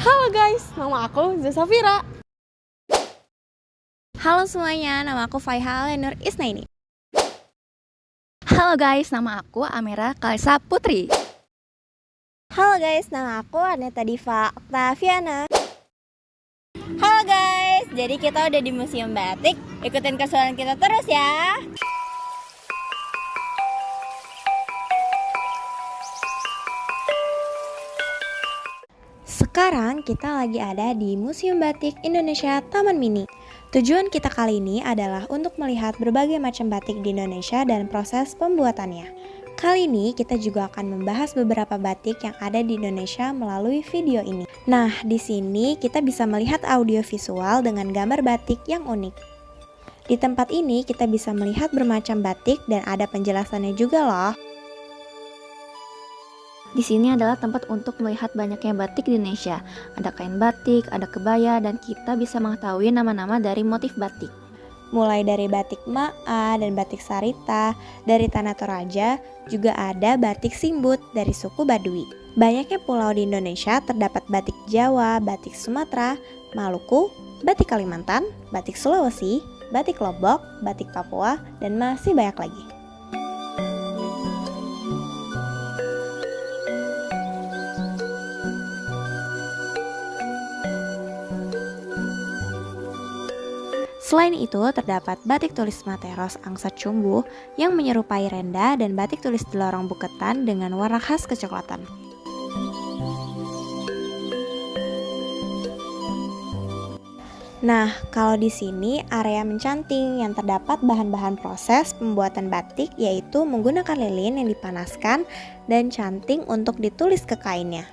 Halo guys, nama aku Zasafira. Halo semuanya, nama aku Faiha Lenur Isnaini. Halo guys, nama aku Amira Kalisa Putri. Halo guys, nama aku Aneta Diva Oktaviana. Halo guys, jadi kita udah di Museum Batik. Ikutin keseruan kita terus ya. Sekarang kita lagi ada di Museum Batik Indonesia Taman Mini. Tujuan kita kali ini adalah untuk melihat berbagai macam batik di Indonesia dan proses pembuatannya. Kali ini kita juga akan membahas beberapa batik yang ada di Indonesia melalui video ini. Nah, di sini kita bisa melihat audio visual dengan gambar batik yang unik. Di tempat ini kita bisa melihat bermacam batik dan ada penjelasannya juga loh. Di sini adalah tempat untuk melihat banyaknya batik di Indonesia. Ada kain batik, ada kebaya, dan kita bisa mengetahui nama-nama dari motif batik. Mulai dari batik Maa dan batik Sarita, dari Tanah Toraja, juga ada batik Simbut dari suku Baduy. Banyaknya pulau di Indonesia terdapat batik Jawa, batik Sumatera, Maluku, batik Kalimantan, batik Sulawesi, batik Lombok, batik Papua, dan masih banyak lagi. Selain itu, terdapat batik tulis Materos Angsat Cumbu yang menyerupai renda dan batik tulis Delorong Buketan dengan warna khas kecoklatan. Nah, kalau di sini area mencanting yang terdapat bahan-bahan proses pembuatan batik yaitu menggunakan lilin yang dipanaskan dan canting untuk ditulis ke kainnya.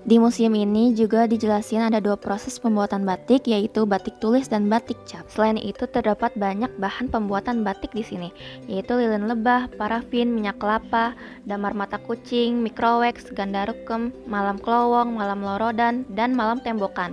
Di museum ini juga dijelasin ada dua proses pembuatan batik, yaitu batik tulis dan batik cap. Selain itu terdapat banyak bahan pembuatan batik di sini, yaitu lilin lebah, parafin, minyak kelapa, damar mata kucing, mikrowax, ganda rukem, malam klowong, malam lorodan, dan malam tembokan.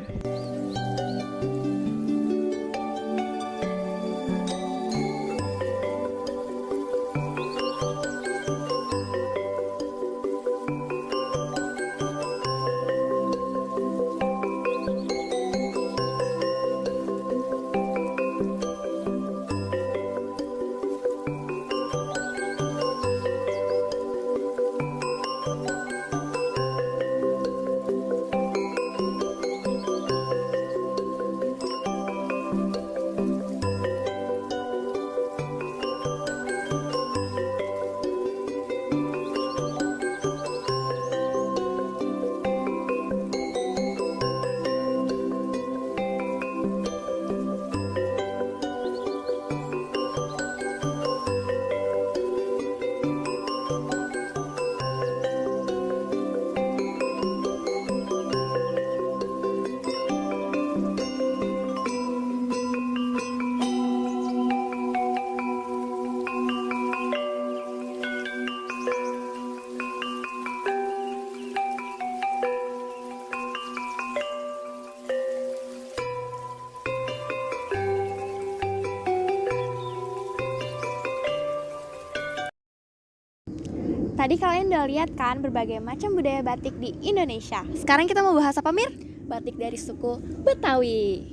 Tadi kalian udah lihat kan berbagai macam budaya batik di Indonesia. Sekarang kita mau bahas apa, Mir? Batik dari suku Betawi.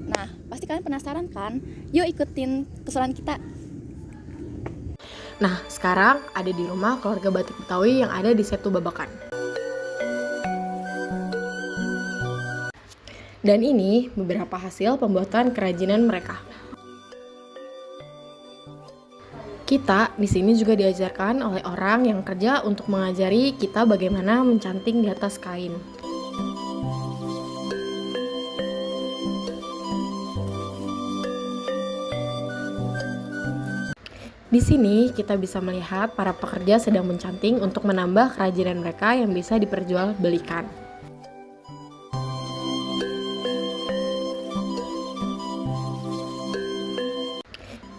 Nah, pasti kalian penasaran kan? Yuk ikutin keseruan kita. Nah, sekarang ada di rumah keluarga batik Betawi yang ada di Setu Babakan. Dan ini beberapa hasil pembuatan kerajinan mereka. Kita di sini juga diajarkan oleh orang yang kerja untuk mengajari kita bagaimana mencanting di atas kain. Di sini kita bisa melihat para pekerja sedang mencanting untuk menambah kerajinan mereka yang bisa diperjualbelikan.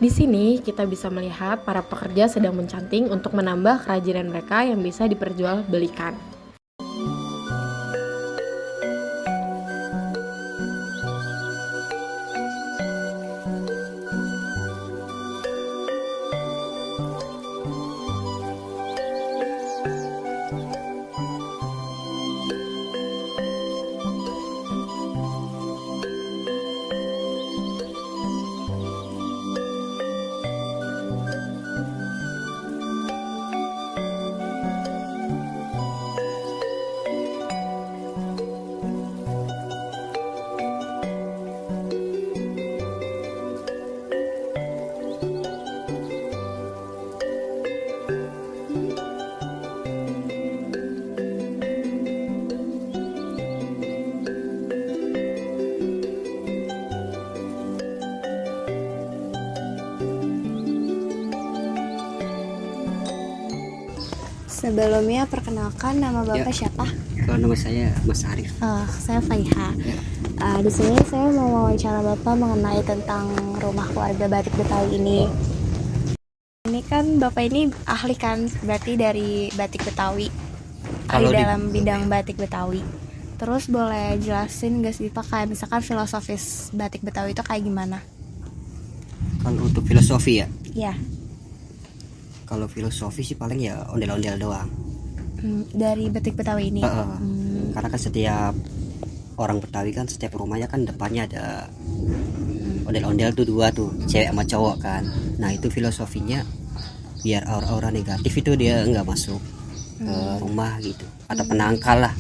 Di sini kita bisa melihat para pekerja sedang mencanting untuk menambah kerajinan mereka yang bisa diperjualbelikan. Sebelumnya perkenalkan, nama Bapak siapa? Kalau nama saya Mas Arif. Saya Faiha. Di sini saya mau wawancara Bapak mengenai tentang rumah keluarga batik Betawi ini. Ini kan Bapak ini ahli kan, berarti dari batik Betawi. Ahli dalam bidang batik Betawi. Terus boleh jelasin gak sih Pak, kayak misalkan filosofis batik Betawi itu kayak gimana? Kalau untuk filosofi ya, Ya, kalau filosofi sih paling ya ondel-ondel doang. dari batik Betawi ini. Karena kan setiap orang Betawi kan setiap rumahnya kan depannya ada ondel-ondel tuh dua tuh, cewek sama cowok kan. Nah itu filosofinya biar aura-aura negatif itu dia nggak masuk ke rumah gitu, atau penangkal lah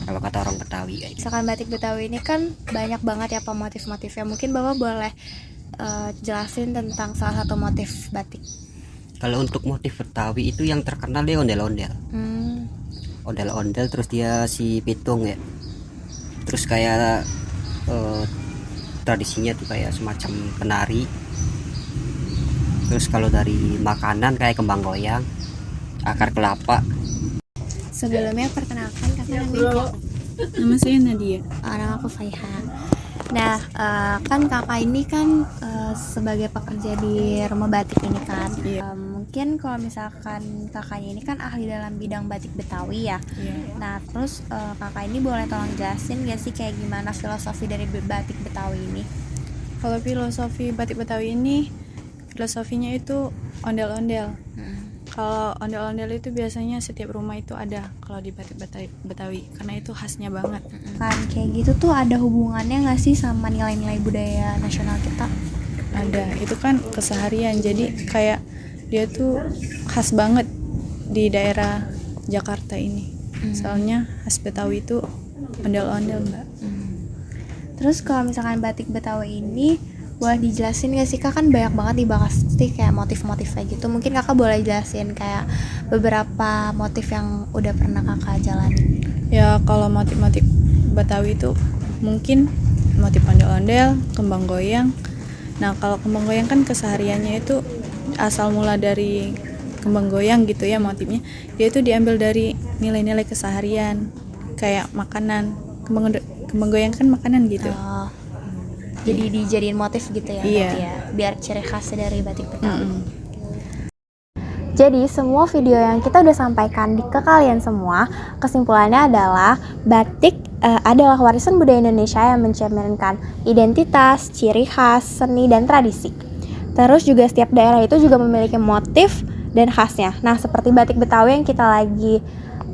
kalau kata orang Betawi kayak gitu. Misalkan batik Betawi ini kan banyak banget ya motif-motifnya. Mungkin Bapak boleh jelasin tentang salah satu motif batik. Kalau untuk motif Betawi itu yang terkenal dia ondel-ondel. Ondel-ondel, terus dia si pitung ya. Terus kayak tradisinya tuh kayak semacam penari. Terus kalau dari makanan kayak kembang goyang, akar kelapa. Sebelumnya perkenalkan kakak namanya. Nama saya Nadia. Nama aku Faiha. Nah, kan kakak ini kan sebagai pekerja di rumah batik ini kan. Mungkin kalau misalkan kakaknya ini kan ahli dalam bidang batik Betawi ya. Nah, terus kakak ini boleh tolong jelasin gak sih kayak gimana filosofi dari batik Betawi ini? Kalau filosofi batik Betawi ini, filosofinya itu ondel-ondel. Kalau ondel-ondel itu biasanya setiap rumah itu ada kalau di batik Betawi, karena itu khasnya banget. Kan kayak gitu tuh ada hubungannya gak sih sama nilai-nilai budaya nasional kita? Ada, itu kan keseharian, jadi kayak dia tuh khas banget di daerah Jakarta ini. Soalnya khas Betawi itu ondel-ondel, Mbak. Terus kalau misalkan batik Betawi ini boleh dijelasin gak sih Kak, kan banyak banget dibahas sih kayak motif-motif kayak gitu. Mungkin Kakak boleh jelasin kayak beberapa motif yang udah pernah Kakak jalani. Ya kalau motif-motif Betawi itu mungkin motif ondel-ondel, kembang goyang. Nah kalau kembang goyang kan kesehariannya itu asal mula dari kembang goyang gitu ya motifnya. Dia itu diambil dari nilai-nilai keseharian kayak makanan. Kembang goyang kan makanan gitu. Jadi dijadiin motif gitu ya, Iya. ya, biar ciri khasnya dari batik Betawi. Jadi semua video yang kita udah sampaikan ke kalian semua, kesimpulannya adalah batik adalah warisan budaya Indonesia yang mencerminkan identitas, ciri khas, seni, dan tradisi. Terus juga setiap daerah itu juga memiliki motif dan khasnya. Nah seperti batik Betawi yang kita lagi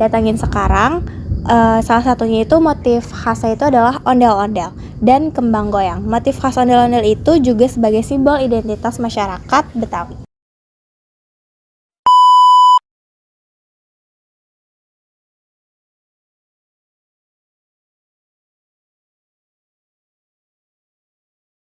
datangin sekarang, salah satunya itu motif khasnya itu adalah ondel-ondel dan kembang goyang. Motif khas ondel-ondel itu juga sebagai simbol identitas masyarakat Betawi.